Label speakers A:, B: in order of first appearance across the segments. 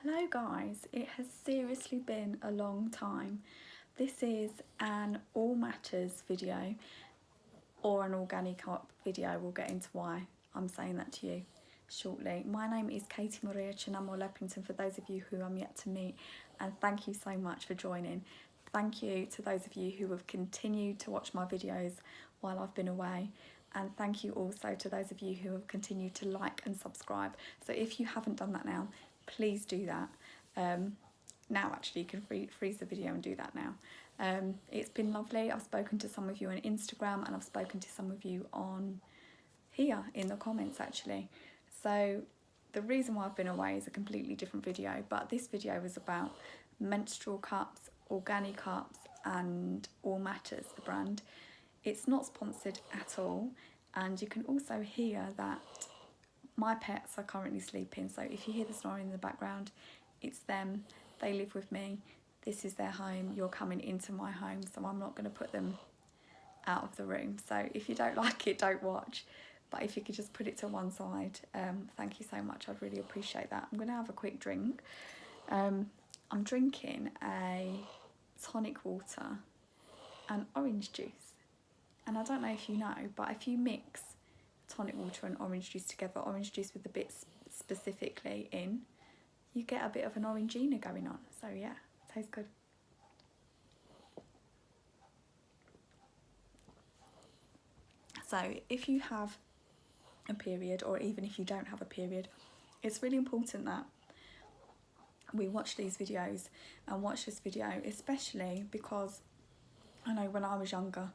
A: Hello guys, it has seriously been a long time. This is an AllMatters video or an Organi Cup video. We'll get into why I'm saying that to you shortly. My name is Katie Maria Chinamo-Leppington for those of you who I'm yet to meet, and thank you so much for joining. Thank you to those of you who have continued to watch my videos while I've been away, and thank you also to those of you who have continued to like and subscribe. So if you haven't done that now, please do that. Now actually you can freeze the video and do that now. It's been lovely. I've spoken to some of you on Instagram and I've spoken to some of you on here in the comments actually. So the reason why I've been away is a completely different video, but this video is about menstrual cups, Organi cups and AllMatters, the brand. It's not sponsored at all, and you can also hear that my pets are currently sleeping, so if you hear the snoring in the background, it's them. They live with me. This is their home. You're coming into my home, so I'm not going to put them out of the room. So if you don't like it, don't watch. But if you could just put it to one side, thank you so much. I'd really appreciate that. I'm going to have a quick drink. I'm drinking a tonic water and orange juice. And I don't know if you know, but if you mix tonic water and orange juice together, orange juice with the bits specifically in, you get a bit of an orangina going on. So yeah, tastes good. So if you have a period, or even if you don't have a period, it's really important that we watch these videos and watch this video, especially because I know when I was younger,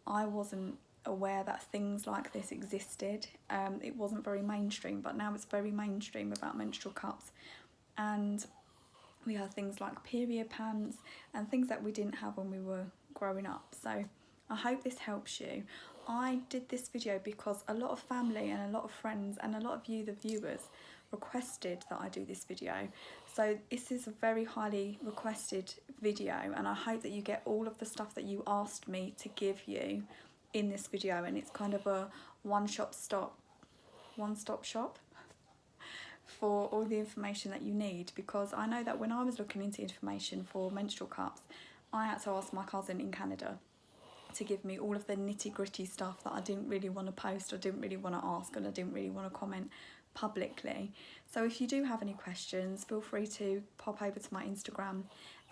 A: I wasn't aware that things like this existed. It wasn't very mainstream, but now it's very mainstream about menstrual cups, and we have things like period pants and things that we didn't have when we were growing up. So I hope this helps you. I did this video because a lot of family and a lot of friends and a lot of you, the viewers, requested that I do this video. So this is a very highly requested video, and I hope that you get all of the stuff that you asked me to give you in this video, and it's kind of a one-stop shop for all the information that you need, because I know that when I was looking into information for menstrual cups, I had to ask my cousin in Canada to give me all of the nitty-gritty stuff that I didn't really want to post, or didn't really want to ask, and I didn't really want to comment publicly. So if you do have any questions, feel free to pop over to my Instagram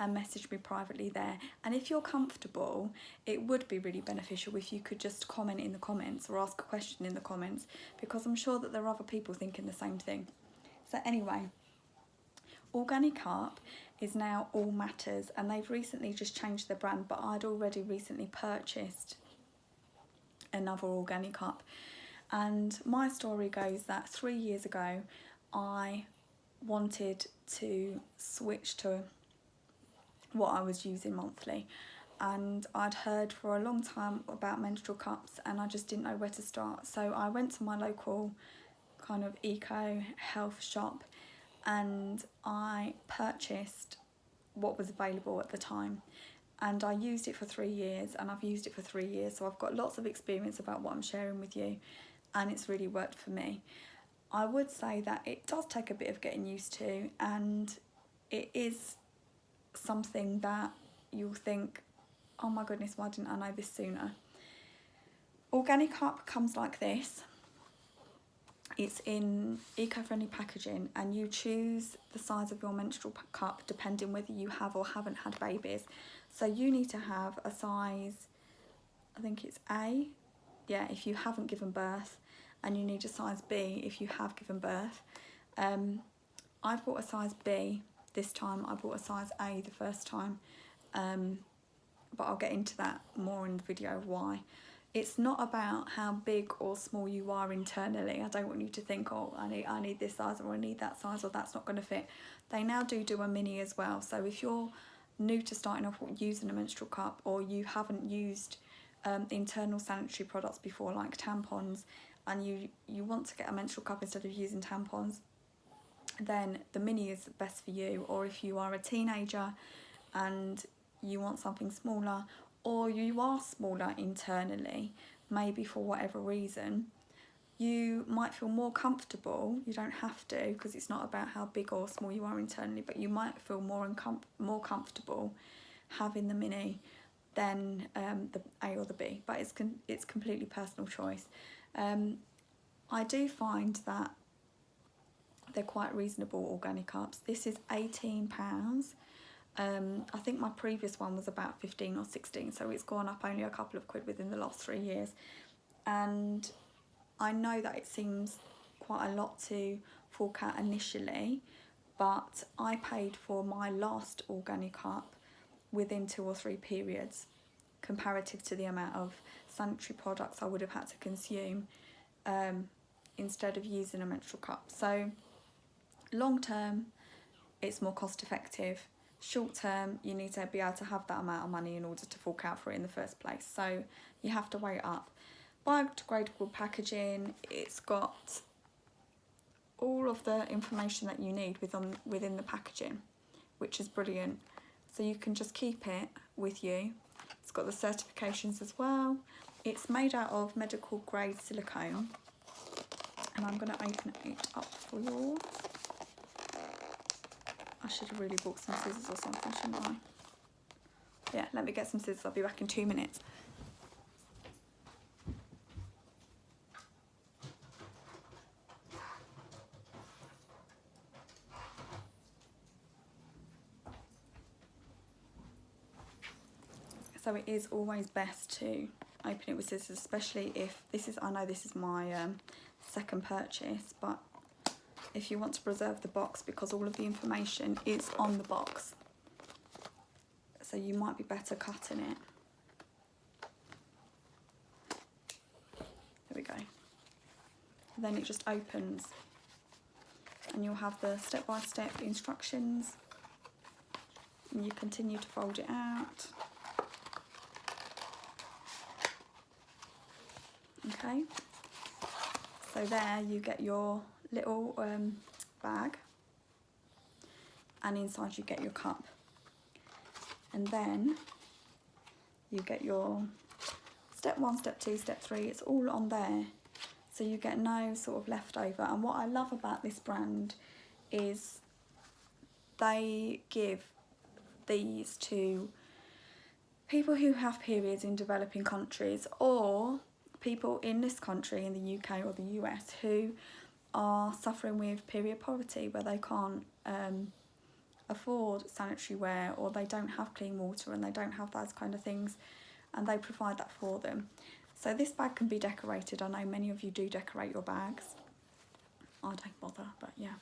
A: and message me privately there. And if you're comfortable, it would be really beneficial if you could just comment in the comments or ask a question in the comments, because I'm sure that there are other people thinking the same thing. So anyway, Organi Cup is now AllMatters, and they've recently just changed their brand, but I'd already recently purchased another Organi Cup. And my story goes that 3 years ago, I wanted to switch to what I was using monthly, and I'd heard for a long time about menstrual cups and I just didn't know where to start. So I went to my local kind of eco health shop and I purchased what was available at the time, and I used it for 3 years, and I've used it for 3 years, so I've got lots of experience about what I'm sharing with you, and it's really worked for me. I would say that it does take a bit of getting used to, and it is something that you'll think, oh my goodness, why didn't I know this sooner? Organi Cup comes like this. It's in eco-friendly packaging, and you choose the size of your menstrual cup depending whether you have or haven't had babies. So you need to have a size, I think it's A, yeah, if you haven't given birth, and you need a size B if you have given birth. I've bought a size B this time. I bought a size A the first time, but I'll get into that more in the video of why. It's not about how big or small you are internally. I don't want you to think, oh, I need this size, or I need that size, or that's not going to fit. They now do a mini as well. So if you're new to starting off using a menstrual cup, or you haven't used internal sanitary products before like tampons, and you want to get a menstrual cup instead of using tampons, then the mini is best for you. Or if you are a teenager and you want something smaller, or you are smaller internally, maybe for whatever reason, you might feel more comfortable. You don't have to, because it's not about how big or small you are internally, but you might feel more comfortable having the mini than the A or the B, but it's completely personal choice. I do find that they're quite reasonable, Organi cups. This is £18. I think my previous one was about 15 or 16, so it's gone up only a couple of quid within the last 3 years. And I know that it seems quite a lot to fork out initially, but I paid for my last Organi cup within 2 or 3 periods, comparative to the amount of sanitary products I would have had to consume instead of using a menstrual cup. So long term, it's more cost effective. Short term, you need to be able to have that amount of money in order to fork out for it in the first place. So you have to weigh it up. Biodegradable packaging, it's got all of the information that you need within the packaging, which is brilliant. So you can just keep it with you. It's got the certifications as well. It's made out of medical grade silicone, and I'm going to open it up for you. I should have really bought some scissors or something, shouldn't I? Yeah, let me get some scissors. I'll be back in 2 minutes. So it is always best to open it with scissors, especially if I know this is my second purchase, but if you want to preserve the box, because all of the information is on the box. So you might be better cutting it. There we go. Then it just opens and you'll have the step-by-step instructions, and you continue to fold it out. Okay, so there you get your little bag, and inside you get your cup, and then you get your step 1, step 2, step 3, it's all on there, so you get no sort of leftover. And what I love about this brand is they give these to people who have periods in developing countries, or people in this country, in the UK or the US, who are suffering with period poverty, where they can't afford sanitary wear, or they don't have clean water and they don't have those kind of things, and they provide that for them. So this bag can be decorated. I know many of you do decorate your bags. I don't bother, but yeah.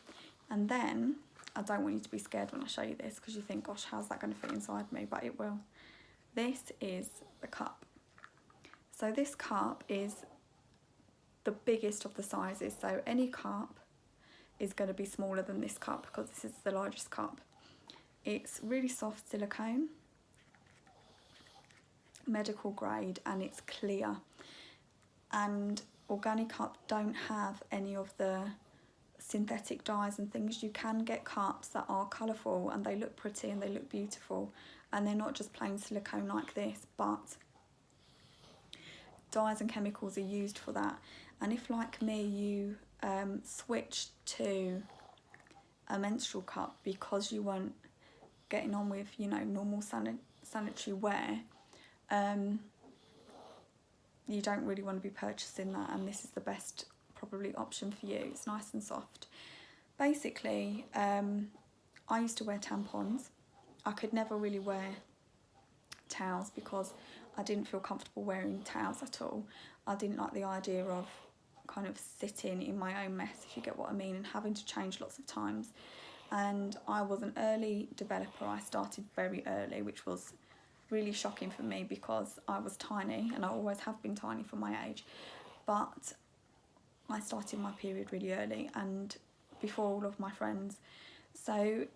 A: And then, I don't want you to be scared when I show you this, because you think, gosh, how's that going to fit inside me? But it will. This is the cup. So this cup is the biggest of the sizes. So any cup is going to be smaller than this cup, because this is the largest cup. It's really soft silicone, medical grade, and it's clear. And Organi Cup don't have any of the synthetic dyes and things. You can get cups that are colourful and they look pretty and they look beautiful, and they're not just plain silicone like this, but dyes and chemicals are used for that. And if, like me, you switch to a menstrual cup because you weren't getting on with, you know, normal sanitary wear, you don't really want to be purchasing that, and this is the best probably option for you. It's nice and soft. Basically, I used to wear tampons. I could never really wear towels because I didn't feel comfortable wearing towels at all. I didn't like the idea of kind of sitting in my own mess, if you get what I mean, and having to change lots of times. And I was an early developer. I started very early, which was really shocking for me because I was tiny, and I always have been tiny for my age. But I started my period really early and before all of my friends. So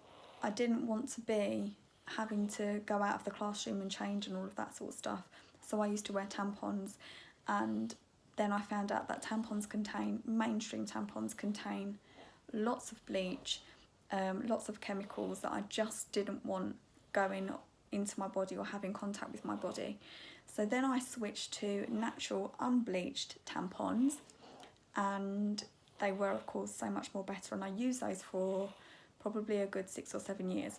A: I didn't want to be having to go out of the classroom and change and all of that sort of stuff. So I used to wear tampons, and then I found out that mainstream tampons contain lots of bleach, lots of chemicals that I just didn't want going into my body or having contact with my body. So then I switched to natural unbleached tampons, and they were of course so much more better, and I used those for probably a good 6 or 7 years.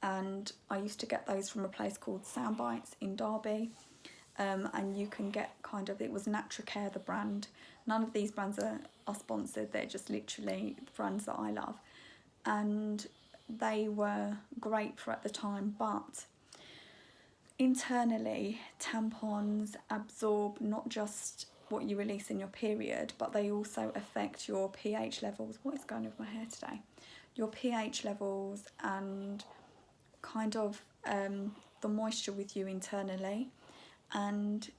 A: And I used to get those from a place called Soundbites in Derby, and you can get kind of, it was Naturacare, the brand. None of these brands are sponsored, they're just literally brands that I love, and they were great for at the time. But internally, tampons absorb not just what you release in your period, but they also affect your pH levels. What is going on with my hair today? Your pH levels and kind of the moisture with you internally, and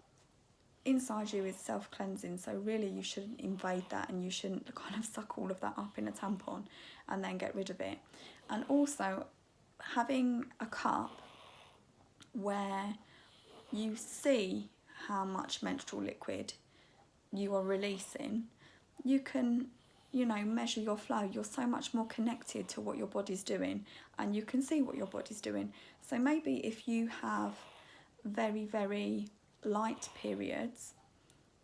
A: inside you is self-cleansing, so really you shouldn't invade that, and you shouldn't kind of suck all of that up in a tampon and then get rid of it. And also having a cup where you see how much menstrual liquid you are releasing, you can, you know, measure your flow. You're so much more connected to what your body's doing, and you can see what your body's doing. So maybe if you have very, very light periods,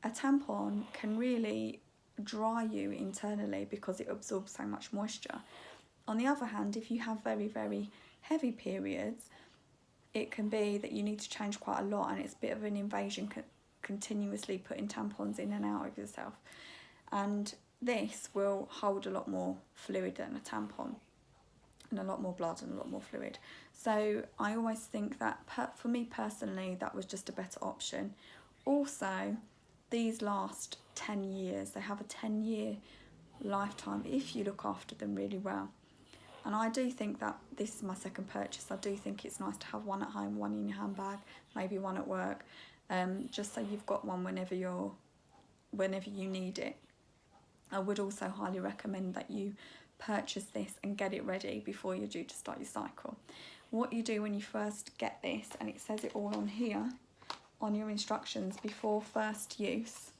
A: a tampon can really dry you internally because it absorbs so much moisture. On the other hand, if you have very, very heavy periods, it can be that you need to change quite a lot, and it's a bit of an invasion, continuously putting tampons in and out of yourself. And this will hold a lot more fluid than a tampon, and a lot more blood and a lot more fluid. So I always think that for me personally, that was just a better option. Also, these last 10 years, they have a 10-year lifetime if you look after them really well. And I do think that this is my second purchase. I do think it's nice to have one at home, one in your handbag, maybe one at work, just so you've got one whenever you need it. I would also highly recommend that you purchase this and get it ready before you're due to start your cycle. What you do when you first get this, and it says it all on here, on your instructions before first use.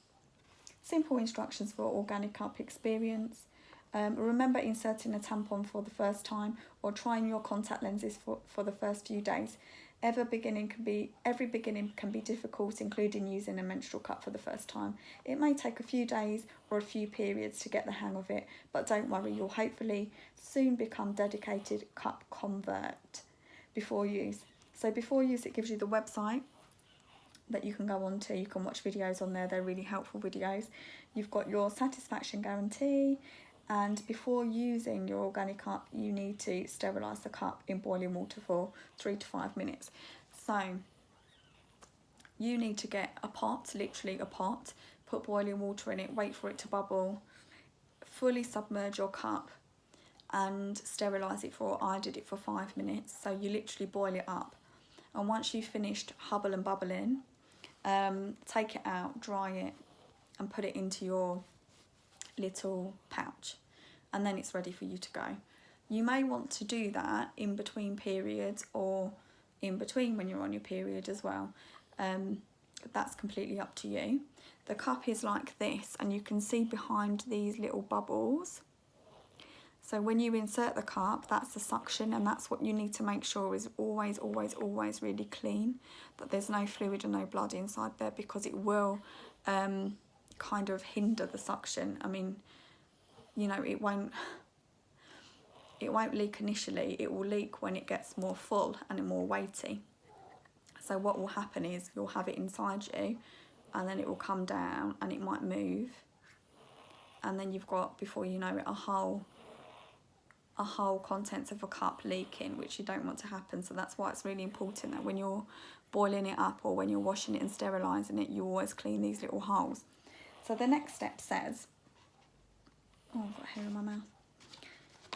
A: Simple instructions for Organi Cup experience. Remember inserting a tampon for the first time, or trying your contact lenses for the first few days. Every beginning can be difficult, including using a menstrual cup for the first time. It may take a few days or a few periods to get the hang of it, but don't worry, you'll hopefully soon become dedicated cup convert before use. So before use, it gives you the website that you can go on to. You can watch videos on there, they're really helpful videos. You've got your satisfaction guarantee, and before using your Organi Cup, you need to sterilise the cup in boiling water for 3 to 5 minutes. So you need to get a pot, literally a pot, put boiling water in it, wait for it to bubble, fully submerge your cup and sterilise it for, I did it for 5 minutes. So you literally boil it up, and once you've finished hubble and bubbling, take it out, dry it, and put it into your little pouch, and then it's ready for you to go. You may want to do that in between periods, or in between when you're on your period as well. That's completely up to you. The cup is like this, and you can see behind these little bubbles. So when you insert the cup, that's the suction, and that's what you need to make sure is always, always, always really clean, that there's no fluid and no blood inside there, because it will kind of hinder the suction. I mean, you know, it won't leak initially, it will leak when it gets more full and more weighty. So what will happen is you'll have it inside you, and then it will come down and it might move, and then you've got, before you know it, a whole contents of a cup leaking, which you don't want to happen. So that's why it's really important that when you're boiling it up, or when you're washing it and sterilising it, you always clean these little holes. So the next step says, oh, I've got hair in my mouth.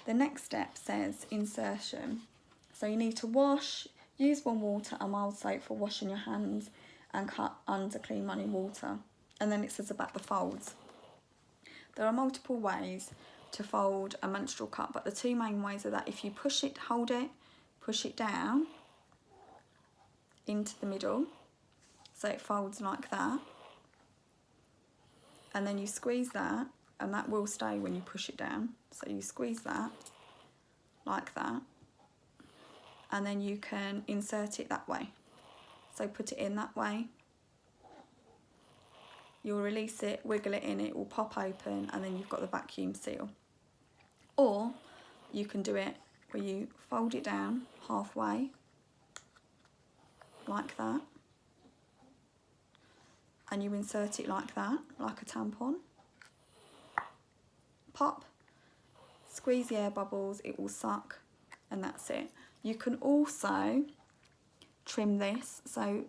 A: The next step says insertion. So you need to wash, use warm water and mild soap for washing your hands, and cut under clean running water. And then it says about the folds. There are multiple ways to fold a menstrual cup, but the two main ways are that if you push it, hold it, push it down into the middle, so it folds like that, and then you squeeze that, and that will stay when you push it down. So you squeeze that like that, and then you can insert it that way. So put it in that way, you'll release it, wiggle it in, it will pop open, and then you've got the vacuum seal. Or you can do it where you fold it down halfway, like that, and you insert it like that, like a tampon. Pop, squeeze the air bubbles, it will suck, and that's it. You can also trim this, so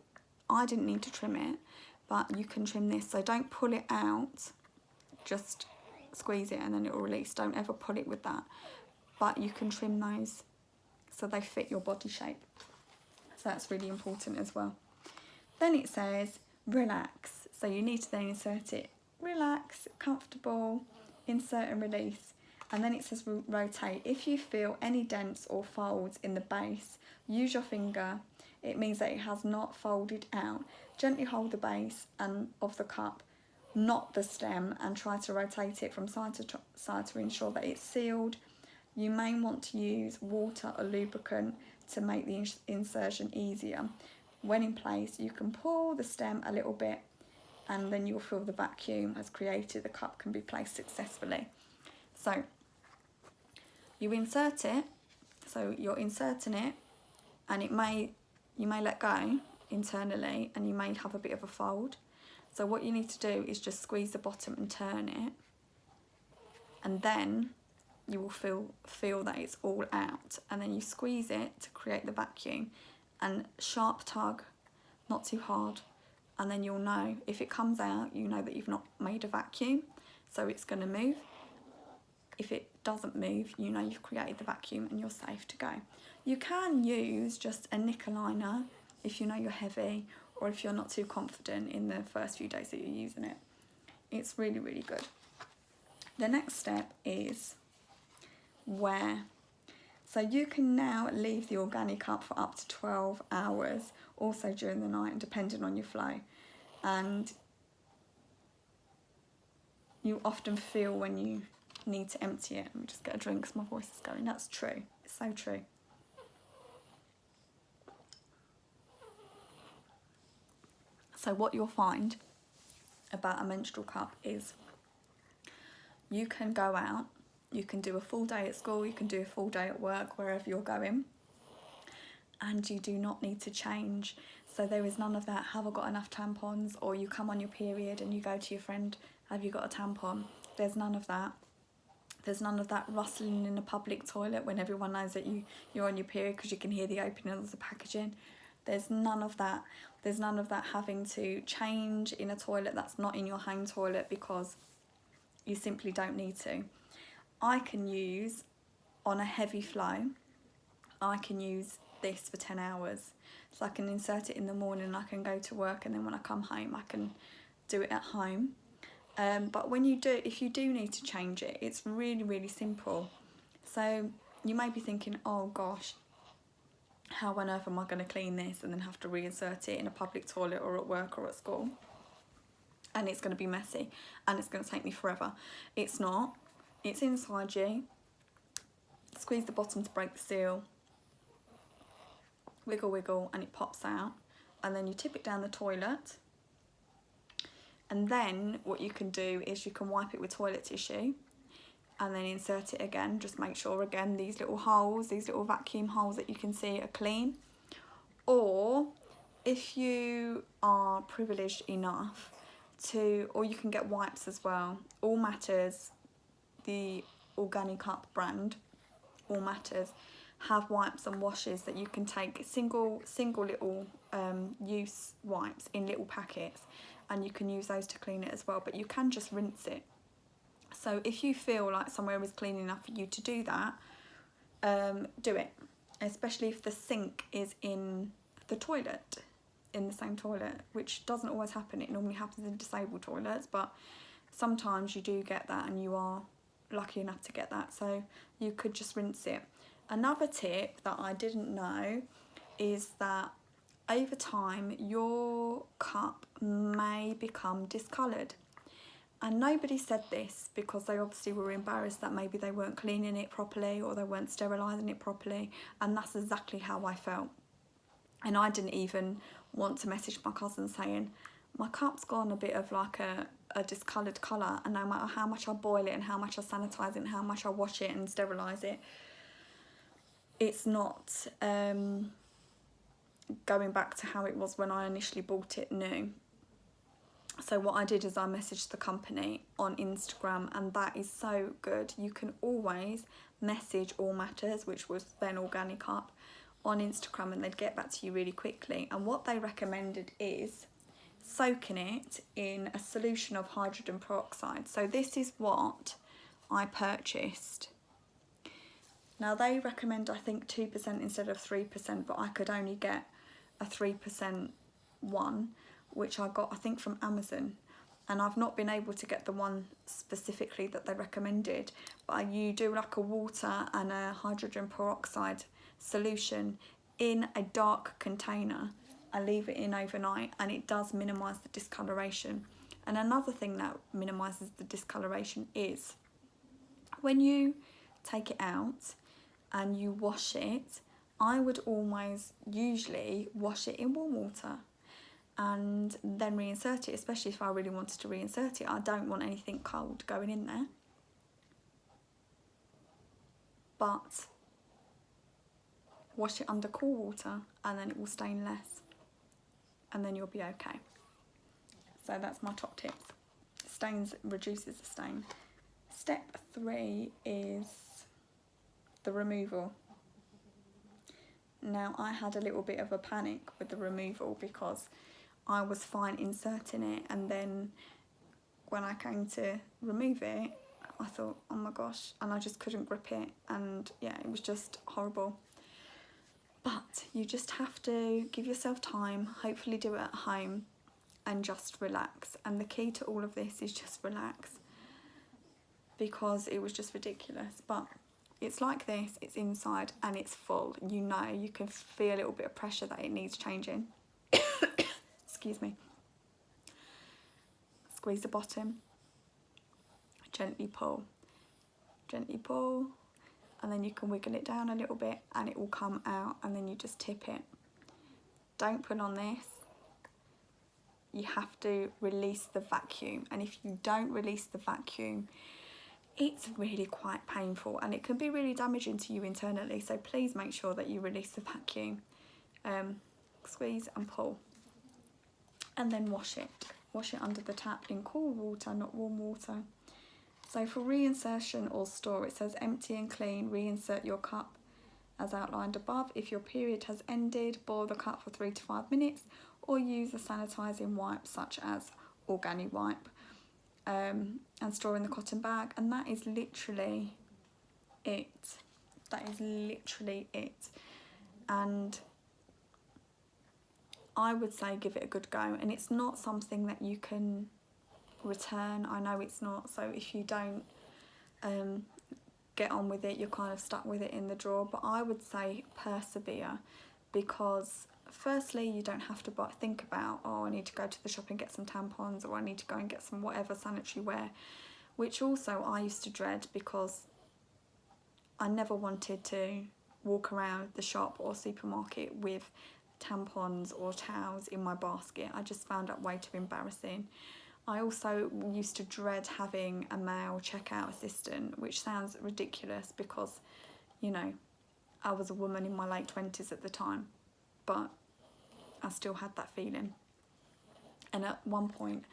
A: I didn't need to trim it, but you can trim this, so don't pull it out, just squeeze it and then it will release. Don't ever pull it with that, but you can trim those so they fit your body shape, so that's really important as well. Then it says relax, so you need to then insert it, relax, comfortable, insert and release. And then it says rotate. If you feel any dents or folds in the base, use your finger. It means that it has not folded out. Gently hold the base and of the cup, not the stem, and try to rotate it from side to side to ensure that it's sealed. You may want to use water or lubricant to make the insertion easier. When in place, you can pull the stem a little bit and then you'll feel the vacuum has created. The cup can be placed successfully. So you insert it, so you're inserting it, and you may let go internally and you may have a bit of a fold. So what you need to do is just squeeze the bottom and turn it, and then you will feel that it's all out, and then you squeeze it to create the vacuum, and sharp tug, not too hard, and then you'll know if it comes out, you know that you've not made a vacuum, so it's going to move. If it doesn't move, you know you've created the vacuum and you're safe to go. You can use just a knicker liner if you know you're heavy, or if you're not too confident in the first few days that you're using it. It's really, really good. The next step is wear. So you can now leave the Organi Cup for up to 12 hours, also during the night, depending on your flow. And you often feel when you need to empty it. Let me just get a drink because my voice is going. That's true. It's so true. So what you'll find about a menstrual cup is you can go out, you can do a full day at school, you can do a full day at work, wherever you're going, and you do not need to change. So there is none of that, have I got enough tampons? Or you come on your period and you go to your friend, have you got a tampon? There's none of that. There's none of that rustling in a public toilet when everyone knows that you're on your period because you can hear the opening of the packaging. There's none of that. There's none of that having to change in a toilet that's not in your home toilet because you simply don't need to. I can use, on a heavy flow, I can use this for 10 hours. So I can insert it in the morning, I can go to work, and then when I come home I can do it at home. But if you do need to change it, it's really, really simple. So you may be thinking, oh gosh, how on earth am I going to clean this and then have to reinsert it in a public toilet or at work or at school? And it's going to be messy and it's going to take me forever. It's not. It's inside you. Squeeze the bottom to break the seal. Wiggle, wiggle, and it pops out. And then you tip it down the toilet. And then what you can do is you can wipe it with toilet tissue and then insert it again. Just make sure, again, these little holes, these little vacuum holes that you can see are clean. Or if you are privileged enough or you can get wipes as well. AllMatters, the Organi Cup brand, AllMatters, have wipes and washes that you can take, single little use wipes in little packets, and you can use those to clean it as well, but you can just rinse it. So if you feel like somewhere is clean enough for you to do that, do it, especially if the sink is in the toilet, in the same toilet, which doesn't always happen. It normally happens in disabled toilets, but sometimes you do get that and you are lucky enough to get that, so you could just rinse it. Another tip that I didn't know is that over time your cup may become discoloured, and nobody said this because they obviously were embarrassed that maybe they weren't cleaning it properly or they weren't sterilising it properly, and that's exactly how I felt. And I didn't even want to message my cousin saying, my cup's gone a bit of like a discoloured colour, and no matter how much I boil it and how much I sanitise it and how much I wash it and sterilise it, it's not going back to how it was when I initially bought it new. So what I did is I messaged the company on Instagram, and that is so good. You can always message AllMatters, which was then Organi Cup, on Instagram, and they'd get back to you really quickly. And what they recommended is soaking it in a solution of hydrogen peroxide. So this is what I purchased. Now they recommend, I think, 2% instead of 3%, but I could only get a 3% one, which I got, I think, from Amazon. And I've not been able to get the one specifically that they recommended, but you do like a water and a hydrogen peroxide solution in a dark container. I leave it in overnight, and it does minimise the discoloration. And another thing that minimises the discoloration is when you take it out and you wash it, I would always usually wash it in warm water and then reinsert it, especially if I really wanted to reinsert it. I don't want anything cold going in there. But wash it under cool water and then it will stain less, and then you'll be okay. So that's my top tips. Stains reduces the stain. Step 3 is the removal. Now I had a little bit of a panic with the removal because I was fine inserting it, and then when I came to remove it, I thought, oh my gosh, and I just couldn't grip it, and yeah, it was just horrible. But you just have to give yourself time, hopefully do it at home, and just relax. And the key to all of this is just relax, because it was just ridiculous. But it's like this, it's inside and it's full. You know, you can feel a little bit of pressure that it needs changing. Excuse me. Squeeze the bottom, gently pull, and then you can wiggle it down a little bit and it will come out, and then you just tip it. Don't pull on this. You have to release the vacuum, and if you don't release the vacuum, it's really quite painful and it can be really damaging to you internally. So please make sure that you release the vacuum. Squeeze and pull, and then wash it. Wash it under the tap in cool water, not warm water. So for re-insertion or store, it says empty and clean, reinsert your cup as outlined above. If your period has ended, boil the cup for 3 to 5 minutes, or use a sanitising wipe such as Organi wipe, and store in the cotton bag. And that is literally it. That is literally it. And I would say give it a good go, and it's not something that you can return. I know it's not, so if you don't get on with it, you're kind of stuck with it in the drawer. But I would say persevere, because firstly, you don't have to think about, oh, I need to go to the shop and get some tampons, or I need to go and get some whatever sanitary wear, which also I used to dread, because I never wanted to walk around the shop or supermarket with tampons or towels in my basket. I just found that way too embarrassing. I also used to dread having a male checkout assistant, which sounds ridiculous because, you know, I was a woman in my late 20s at the time, but I still had that feeling. And at one point,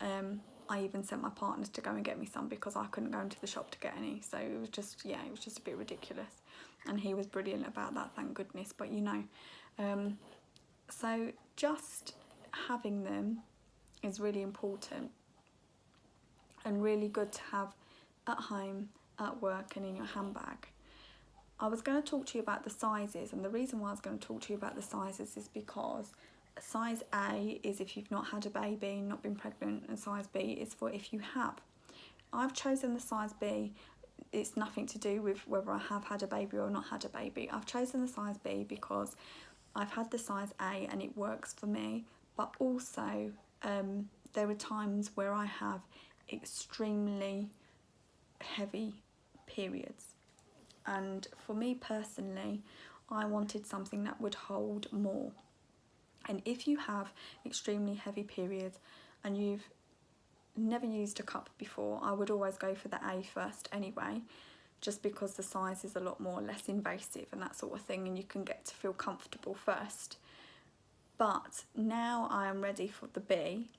A: I even sent my partners to go and get me some because I couldn't go into the shop to get any. So it was just, yeah, it was just a bit ridiculous. And he was brilliant about that, thank goodness. But you know, so just having them is really important and really good to have at home, at work, and in your handbag. I was going to talk to you about the sizes, and the reason why I was going to talk to you about the sizes is because size A is if you've not had a baby, not been pregnant, and size B is for if you have. I've chosen the size B. It's nothing to do with whether I have had a baby or not had a baby. I've chosen the size B because I've had the size A and it works for me, but also there are times where I have extremely heavy periods, and for me personally, I wanted something that would hold more. And if you have extremely heavy periods and you've never used a cup before, I would always go for the A first anyway, just because the size is a lot more less invasive and that sort of thing, and you can get to feel comfortable first. But now I am ready for the B,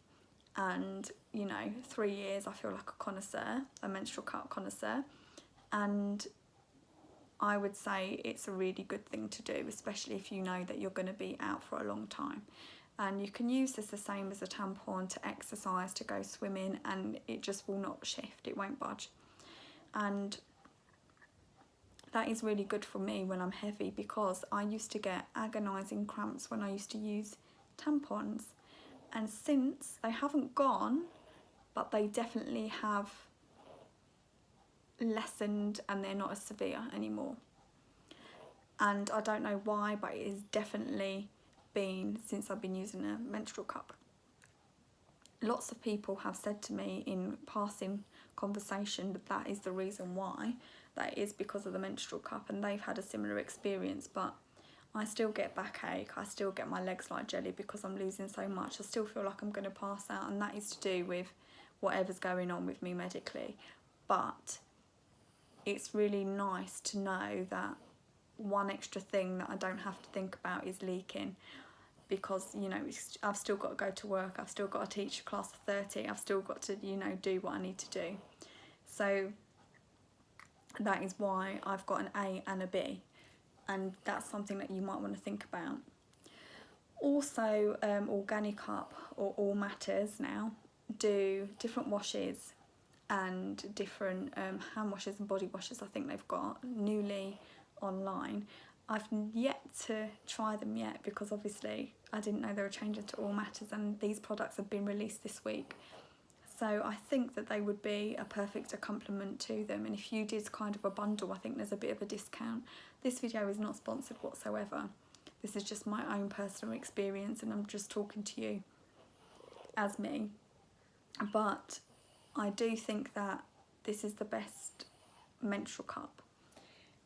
A: and 3 years I feel like a connoisseur, a menstrual cup connoisseur, and I would say it's a really good thing to do, especially if you know that you're going to be out for a long time. And you can use this the same as a tampon to exercise, to go swimming, and it just will not shift, it won't budge. And that is really good for me when I'm heavy, because I used to get agonising cramps when I used to use tampons. And since, they haven't gone, but they definitely have lessened and they're not as severe anymore. And I don't know why, but it has definitely been since I've been using a menstrual cup. Lots of people have said to me in passing conversation that that is the reason why, that is because of the menstrual cup, and they've had a similar experience. But I still get backache, I still get my legs like jelly because I'm losing so much. I still feel like I'm going to pass out, and that is to do with whatever's going on with me medically. But it's really nice to know that one extra thing that I don't have to think about is leaking, because I've still got to go to work, I've still got to teach a class of 30, I've still got to do what I need to do. So that is why I've got an A and a B, and that's something that you might want to think about. Also, Organi Cup or AllMatters now do different washes and different hand washes and body washes. I think they've got newly online. I've yet to try them yet, because obviously I didn't know they were changing to AllMatters, and these products have been released this week. So I think that they would be a perfect accompaniment to them, and if you did kind of a bundle, I think there's a bit of a discount. This video is not sponsored whatsoever. This is just my own personal experience, and I'm just talking to you as me. But I do think that this is the best menstrual cup.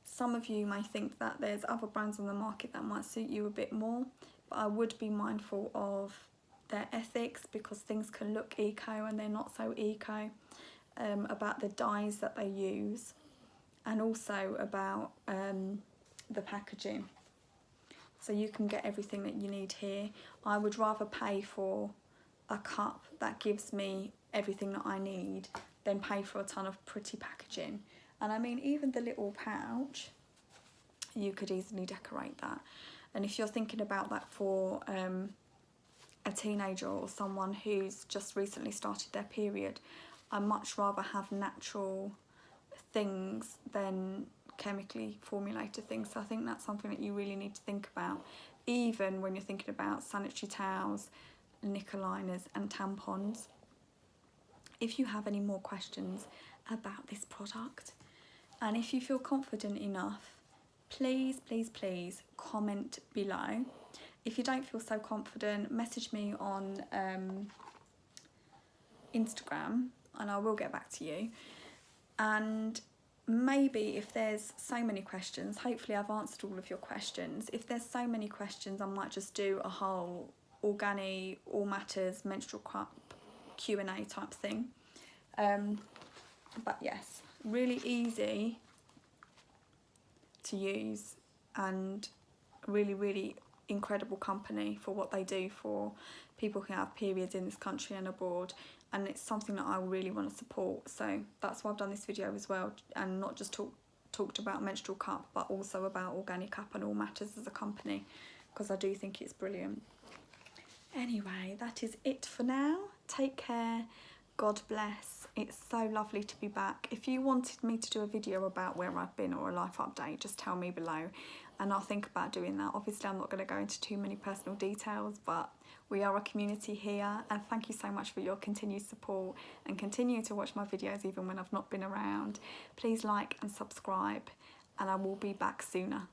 A: Some of you may think that there's other brands on the market that might suit you a bit more, but I would be mindful of their ethics, because things can look eco and they're not so eco, about the dyes that they use, and also about the packaging. So you can get everything that you need here. I would rather pay for a cup that gives me everything that I need than pay for a ton of pretty packaging. And I mean, even the little pouch, you could easily decorate that. And if you're thinking about that for a teenager or someone who's just recently started their period, I much rather have natural things than chemically formulated things. So I think that's something that you really need to think about, even when you're thinking about sanitary towels, knicker liners and tampons. If you have any more questions about this product, and if you feel confident enough, please comment below. If you don't feel so confident, message me on Instagram and I will get back to you. And maybe if there's so many questions, hopefully I've answered all of your questions. If there's so many questions, I might just do a whole Organi, AllMatters, Menstrual Cup Q&A type thing. But yes, really easy to use and really incredible company for what they do for people who have periods in this country and abroad, and it's something that I really want to support. So that's why I've done this video as well, and not just talked about Menstrual Cup, but also about Organi Cup and AllMatters as a company, because I do think it's brilliant. Anyway, that is it for now. Take care. God bless. It's so lovely to be back. If you wanted me to do a video about where I've been or a life update, just tell me below and I'll think about doing that. Obviously, I'm not going to go into too many personal details, but we are a community here, and thank you so much for your continued support and continue to watch my videos even when I've not been around. Please like and subscribe, and I will be back sooner.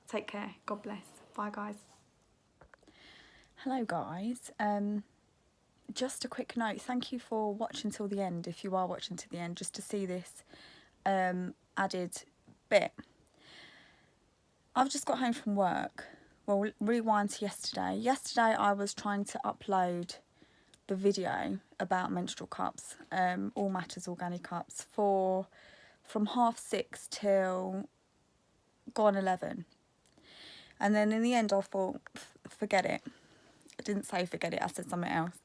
A: Take care. God bless. Bye, guys. Hello, guys. Just a quick note, thank you for watching till the end, if you are watching to the end, just to see this added bit. I've just got home from work well, rewind to yesterday. Yesterday I was trying to upload the video about menstrual cups, AllMatters Organi Cups, from 6:30 till gone 11. And then in the end I thought, forget it. I didn't say forget it, I said something else.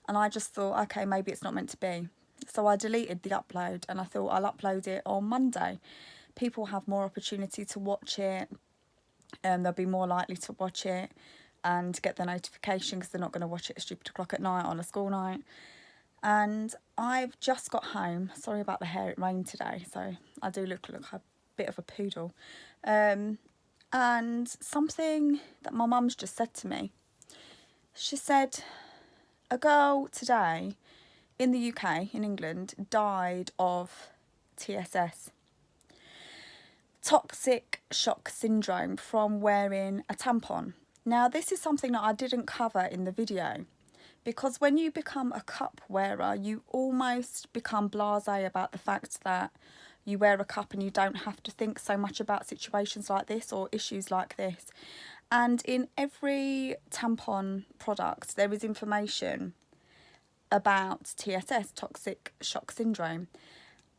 A: And I just thought, okay, maybe it's not meant to be. So I deleted the upload and I thought I'll upload it on Monday. People have more opportunity to watch it, they'll be more likely to watch it and get the notification, because they're not going to watch it at stupid o'clock at night on a school night. And I've just got home. Sorry about the hair, it rained today, so I do look a bit of a poodle. And something that my mum's just said to me. She said, a girl today in the UK, in England, died of TSS, toxic shock syndrome, from wearing a tampon. Now, this is something that I didn't cover in the video, because when you become a cup wearer, you almost become blasé about the fact that you wear a cup and you don't have to think so much about situations like this or issues like this. And in every tampon product, there is information about TSS, toxic shock syndrome,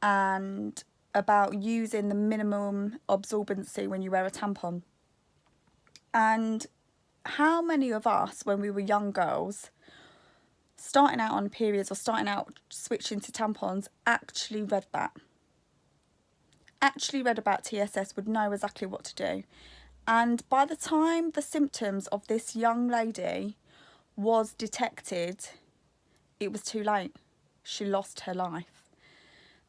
A: and about using the minimum absorbency when you wear a tampon. And how many of us, when we were young girls, starting out on periods or starting out switching to tampons, actually read that? Actually read about TSS, would know exactly what to do. And by the time the symptoms of this young lady was detected, it was too late. She lost her life.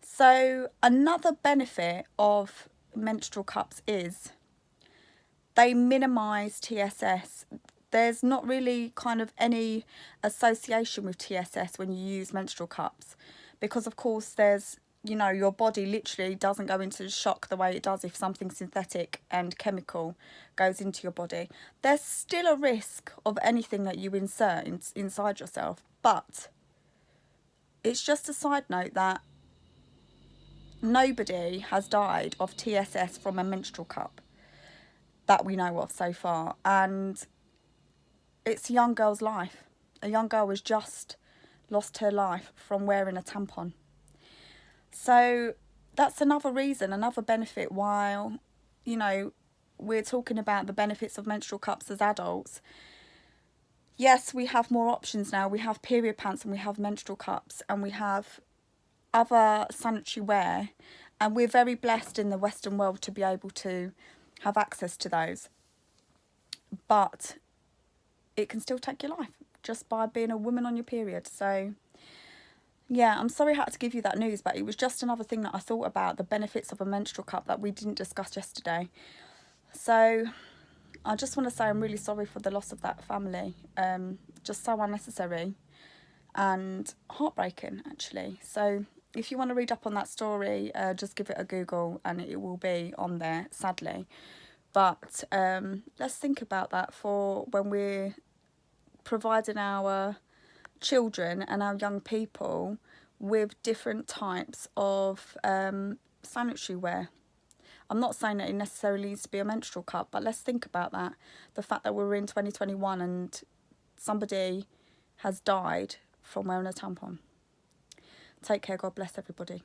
A: So another benefit of menstrual cups is they minimise TSS. There's not really kind of any association with TSS when you use menstrual cups, because of course there's, you know, your body literally doesn't go into shock the way it does if something synthetic and chemical goes into your body. There's still a risk of anything that you insert inside yourself, but it's just a side note that nobody has died of TSS from a menstrual cup that we know of so far. And it's a young girl's life. A young girl has just lost her life from wearing a tampon. So that's another reason, another benefit, while, you know, we're talking about the benefits of menstrual cups as adults. Yes, we have more options now. We have period pants and we have menstrual cups and we have other sanitary wear, and we're very blessed in the Western world to be able to have access to those. But it can still take your life just by being a woman on your period. So yeah, I'm sorry I had to give you that news, but it was just another thing that I thought about, the benefits of a menstrual cup that we didn't discuss yesterday. So I just want to say I'm really sorry for the loss of that family. Just so unnecessary and heartbreaking, actually. So if you want to read up on that story, just give it a Google and it will be on there, sadly. But let's think about that for when we're providing our children and our young people with different types of sanitary wear. I'm not saying that it necessarily needs to be a menstrual cup, but let's think about that. The fact that we're in 2021 and somebody has died from wearing a tampon. Take care. God bless everybody.